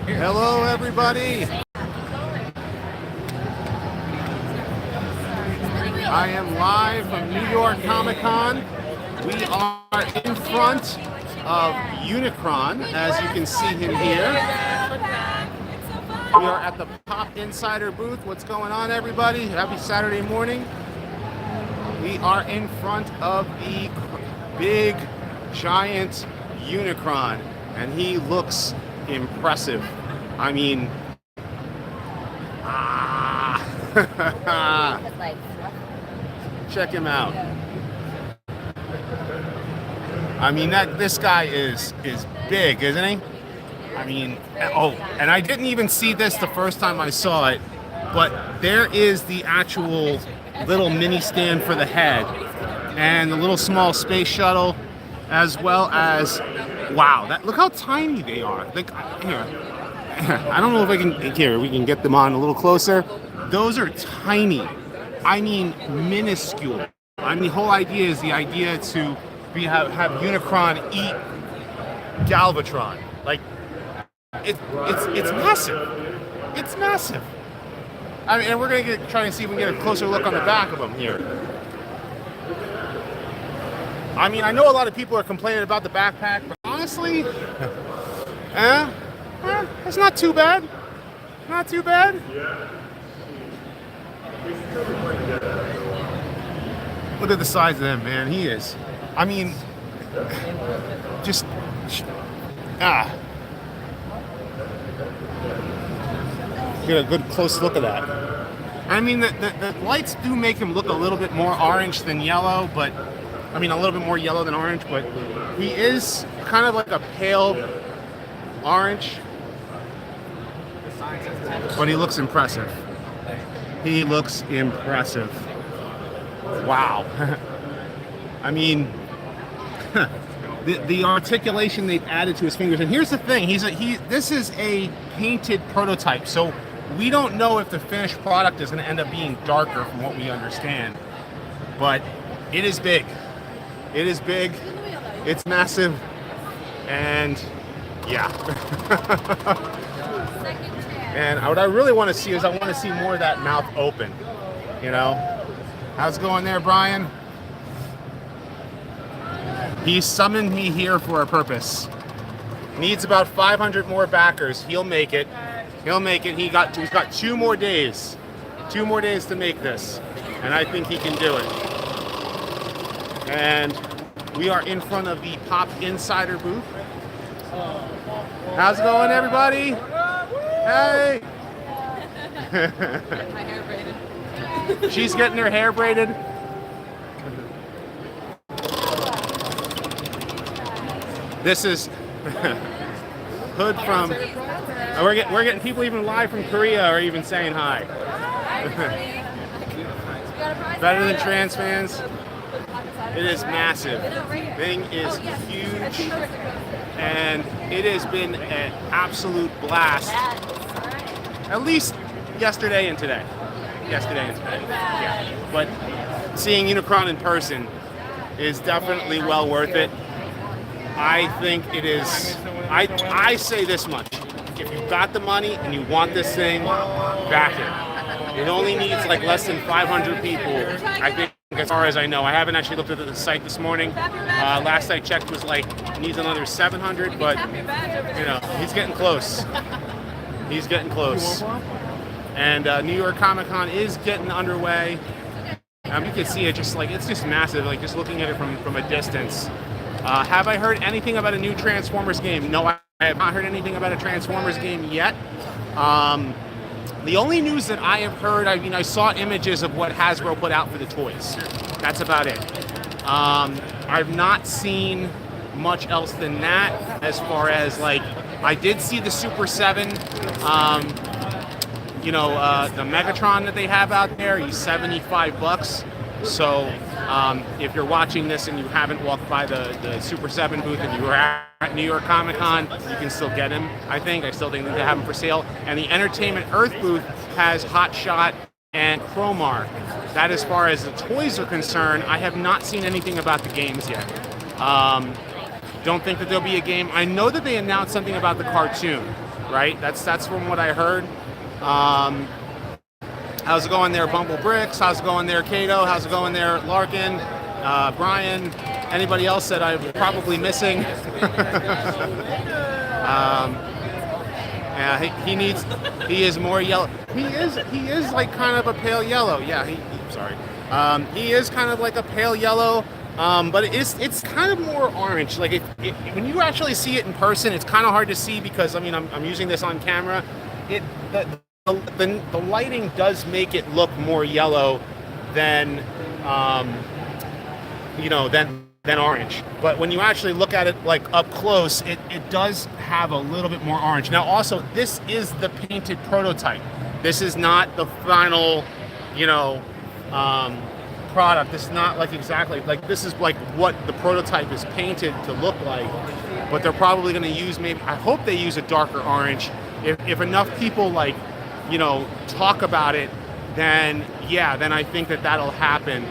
Hello, everybody. I am live from New York Comic Con. We are in front of Unicron, as you can see him here. We are at the Pop Insider booth. What's going on, everybody? Happy Saturday morning. We are in front of the big, giant Unicron, and he looks impressive. I mean, check him out. I mean, this guy is big, isn't he? I mean, oh, and I didn't even see this the first time I saw it, but there is the actual little mini stand for the head and the little small space shuttle, as well as, wow, look how tiny they are. Like, here, I don't know if we can get them on a little closer. Those are tiny. I mean, minuscule. I mean, the whole idea is to have Unicron eat Galvatron. Like, it's massive. It's massive. I mean, and we're gonna try and see if we can get a closer look on the back of them here. I mean, I know a lot of people are complaining about the backpack, but honestly, it's not too bad. Not too bad. Look at the size of him, man. He is. I mean, just get a good close look at that. I mean, the lights do make him look a little bit more orange than yellow, but I mean, a little bit more yellow than orange, but he is kind of like a pale orange. But he looks impressive. He looks impressive. Wow. I mean, the articulation they've added to his fingers. And here's the thing: this is a painted prototype, so we don't know if the finished product is going to end up being darker, from what we understand. But it is big. It is big. It's massive, and yeah. And what I really want to see is more of that mouth open. You know, how's it going there, Brian? He summoned me here for a purpose. Needs about 500 more backers. He'll make it. He'll make it. He's got 2 more days. 2 more days to make this, and I think he can do it. And we are in front of the Pop Insider booth. How's it going, everybody? Hey! She's getting her hair braided. This is Hood from. We're getting people even live from Korea are even saying hi. Better than trans fans. It is massive. Thing is huge, and it has been an absolute blast. At least yesterday and today. Yeah. But seeing Unicron in person is definitely well worth it. I think it is. I say this much: if you've got the money and you want this thing, back it. It only needs like less than 500 people, I think. As far as I know, I haven't actually looked at the site this morning. Last I checked was like needs another 700, but you know, he's getting close. He's getting close. And New York Comic Con is getting underway. You can see it it's just massive, like just looking at it from a distance. Have I heard anything about a new Transformers game? No, I have not heard anything about a Transformers game yet. The only news that I have heard, I mean, I saw images of what Hasbro put out for the toys. That's about it. I've not seen much else than that as far as like, I did see the Super 7, the Megatron that they have out there. He's $75. So if you're watching this and you haven't walked by the Super 7 booth and you were at New York Comic Con, you can still get him, I still think they have him for sale. And the Entertainment Earth booth has Hot Shot and Cromar. That, as far as the toys are concerned, I have not seen anything about the games yet. Don't think that there'll be a game. I know that they announced something about the cartoon, right? That's from what I heard. How's it going there, Bumble Bricks? How's it going there, Cato? How's it going there, Larkin? Brian? Anybody else that I'm probably missing? Yeah, he is more yellow. He is like kind of a pale yellow. Yeah, sorry. He is kind of like a pale yellow, but it's kind of more orange. Like when you actually see it in person, it's kind of hard to see because I mean I'm using this on camera. The lighting does make it look more yellow than than orange. But when you actually look at it like up close, it does have a little bit more orange. Now also, this is the painted prototype. This is not the final, product. This is not like exactly, like this is like what the prototype is painted to look like. But they're probably going to use, maybe, I hope they use a darker orange. If enough people talk about it, then I think that'll happen.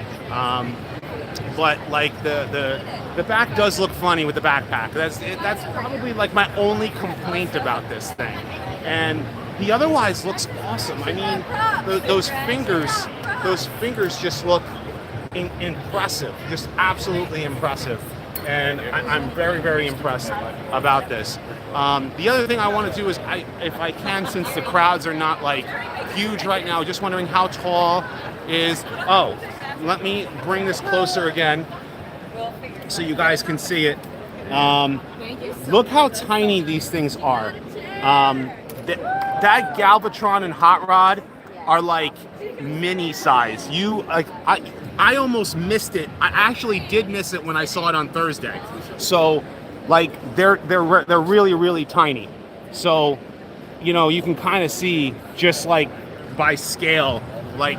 But like the back does look funny with the backpack. That's probably like my only complaint about this thing. And he otherwise looks awesome. I mean, those fingers just look impressive, just absolutely impressive. And I'm very, very impressed about this. The other thing I want to do is, if I can, since the crowds are not like huge right now, just wondering how tall is. Oh, let me bring this closer again so you guys can see it. Look how tiny these things are. That Galvatron and Hot Rod are like mini size. I almost missed it. I actually did miss it when I saw it on Thursday. So like they're really, really tiny. So you can kind of see just like by scale, like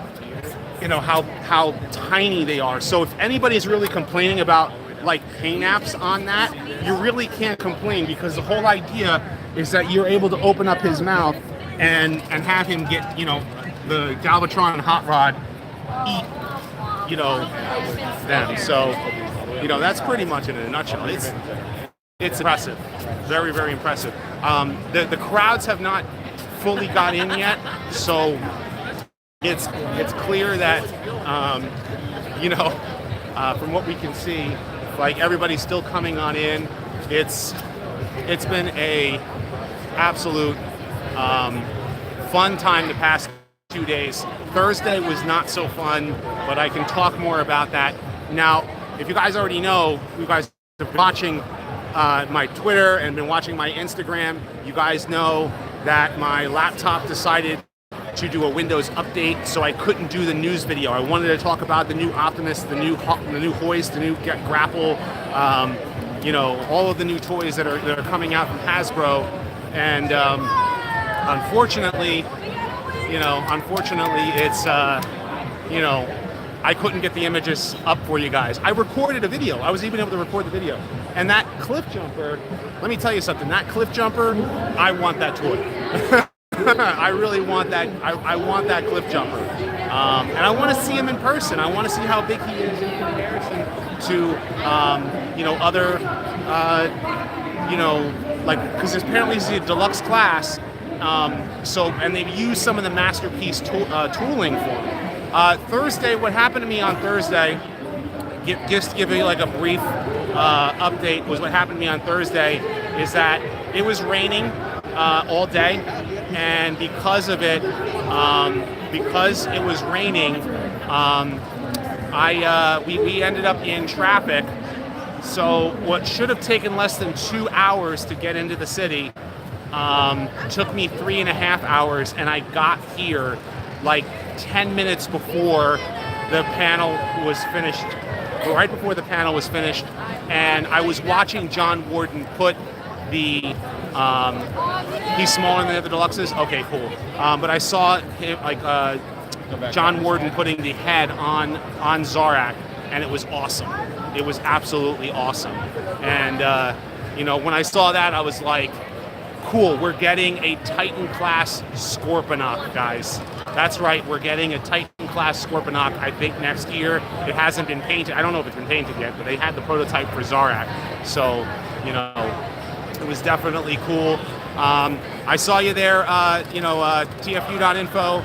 how tiny they are. So if anybody's really complaining about like paint apps on that, you really can't complain, because the whole idea is that you're able to open up his mouth and have him get the Galvatron and Hot Rod eat them. So that's pretty much it in a nutshell. It's impressive, very, very impressive. The crowds have not fully got in yet, so it's clear that from what we can see, like everybody's still coming on in. It's been a absolute fun time the past 2 days. Thursday was not so fun, but I can talk more about that. Now, if you guys already know, you guys have been watching my Twitter and been watching my Instagram, you guys know that my laptop decided to do a Windows update, so I couldn't do the news video. I wanted to talk about the new Optimus, the new Hoist, the new Grapple, all of the new toys that are coming out from Hasbro, and unfortunately, it's I couldn't get the images up for you guys. I recorded a video. I was even able to record the video, and that cliff jumper. Let me tell you something. That cliff jumper, I want that toy. I really want that. I want that cliff jumper, and I want to see him in person. I want to see how big he is in comparison to, other, because apparently he's a deluxe class. And they've used some of the masterpiece tooling for him. Thursday, what happened to me on Thursday? Just to give you like a brief update, was what happened to me on Thursday is that it was raining all day. And because of it, because it was raining, we ended up in traffic. So what should have taken less than 2 hours to get into the city took me 3.5 hours, and I got here like 10 minutes before the panel was finished. Right before the panel was finished, and I was watching John Warden put the. He's smaller than the other deluxes. Okay, cool. But I saw him, John Warden putting the head on Zarak, and it was awesome. It was absolutely awesome. And when I saw that, I was like, cool. We're getting a Titan class Scorponok, guys. That's right. We're getting a Titan class Scorponok. I think next year. It hasn't been painted. I don't know if it's been painted yet, but they had the prototype for Zarak. So it was definitely cool. I saw you there, TFU.info.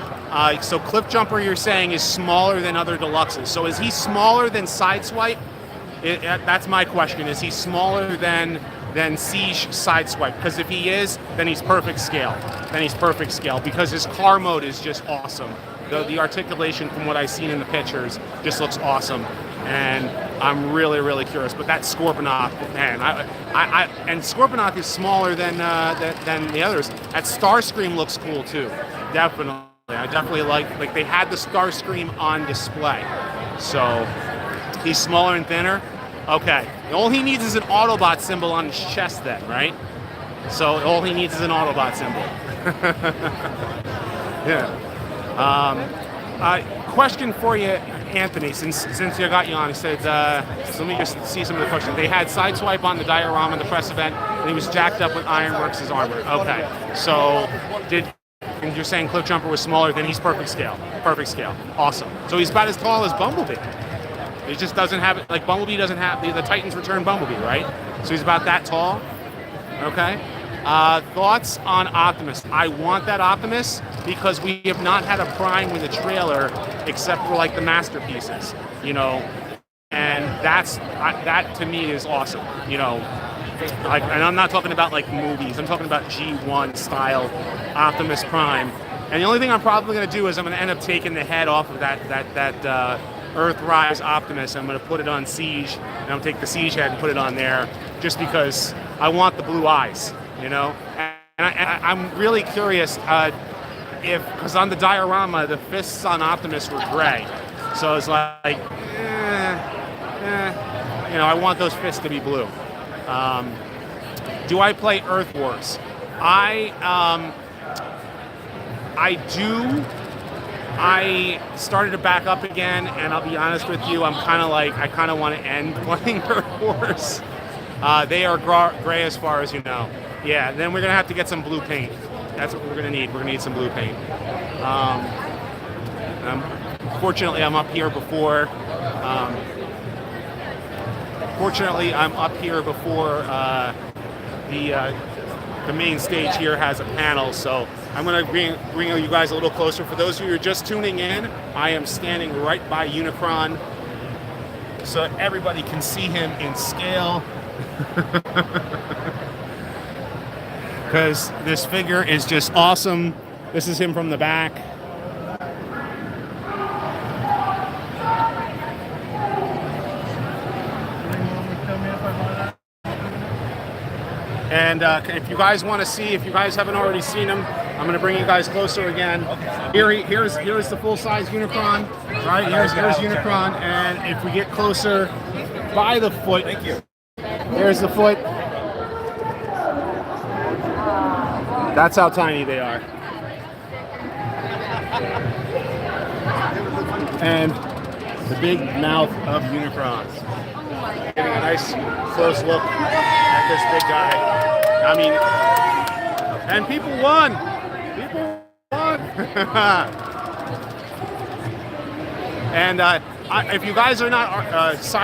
So Cliff Jumper, you're saying, is smaller than other deluxes. So is he smaller than Sideswipe? That's my question. Is he smaller than Siege Sideswipe? Because if he is, then he's perfect scale. Because his car mode is just awesome. The articulation from what I've seen in the pictures just looks awesome. And I'm really, really curious. But that Scorponok, man, and Scorponok is smaller than the others. That Starscream looks cool too. Definitely. I definitely like they had the Starscream on display. So he's smaller and thinner. Okay. All he needs is an Autobot symbol on his chest then, right? So all he needs is an Autobot symbol. Yeah. Question for you, Anthony, since I got you on. He said, so let me just see some of the questions. They had Sideswipe on the diorama in the press event, and he was jacked up with Ironworks' armor. Okay. So and you're saying Cliff Jumper was smaller, then he's perfect scale. Awesome. So he's about as tall as Bumblebee. He just doesn't have it, like Bumblebee doesn't have, the Titans Return Bumblebee, right? So he's about that tall. Okay. Thoughts on Optimus? I want that Optimus because we have not had a Prime in the trailer except for like the masterpieces, and that to me is awesome, and I'm not talking about like movies, I'm talking about G1 style Optimus Prime. And the only thing I'm probably going to do is I'm going to end up taking the head off of that Earthrise Optimus. I'm going to put it on Siege, and I'm going to take the Siege head and put it on there just because I want the blue eyes, And I'm really curious because on the diorama, the fists on Optimus were gray. So it's like, I want those fists to be blue. Do I play Earth Wars? I do. I started to back up again, and I'll be honest with you, I kind of want to end playing Earth Wars. They are gray as far as you know. Yeah, then we're going to have to get some blue paint. That's what we're going to need. We're going to need some blue paint. Fortunately, I'm up here before. The main stage here has a panel, so I'm going to bring you guys a little closer. For those of you who are just tuning in, I am standing right by Unicron, so everybody can see him in scale. Because this figure is just awesome. This is him from the back. And if you guys want to see, if you guys haven't already seen him, I'm going to bring you guys closer again. Here's the full-size Unicron. Right, here's Unicron, and if we get closer by the foot, thank you. There's the foot. That's how tiny they are. And the big mouth of Unicron. Getting a nice close look at this big guy. I mean, and people won. And if you guys are not,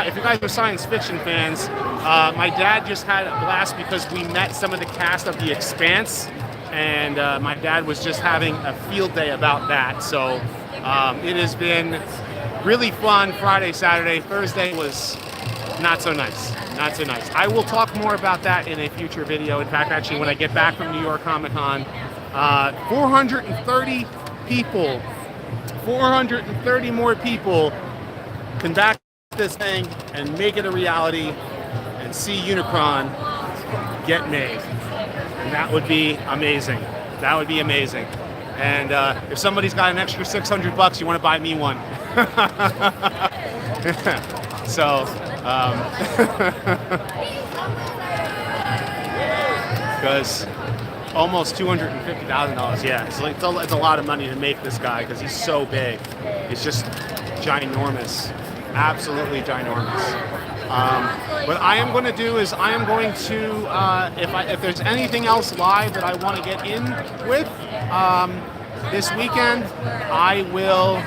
if you guys are science fiction fans, my dad just had a blast because we met some of the cast of The Expanse, and my dad was just having a field day about that. So it has been really fun. Friday, Saturday, Thursday was not so nice. I will talk more about that in a future video. In fact, actually, when I get back from New York Comic Con, 430 people, 430 more people can back this thing and make it a reality and see Unicron get made. And that would be amazing. And if somebody's got an extra $600, you want to buy me one. So, because almost $250,000. Yeah, it's a lot of money to make this guy because he's so big. He's just ginormous, absolutely ginormous. What I am going to do is I am going to, if there's anything else live that I want to get in with this weekend, I will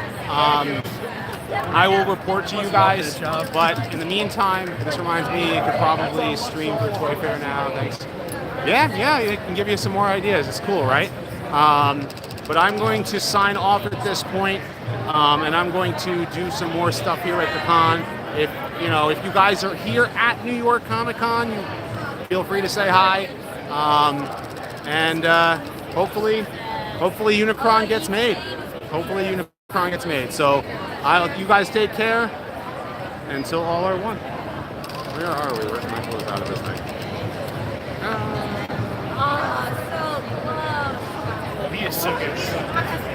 report to you guys. But in the meantime, this reminds me, you could probably stream for Toy Fair now. Thanks. Yeah, it can give you some more ideas. It's cool, right? But I'm going to sign off at this point, and I'm going to do some more stuff here at the con. If you guys are here at New York Comic Con, feel free to say hi, and hopefully Unicron gets made. Hopefully Unicron gets made. So you guys take care until all are one. Where are we? Where's my close out of this thing? So close. He is so good.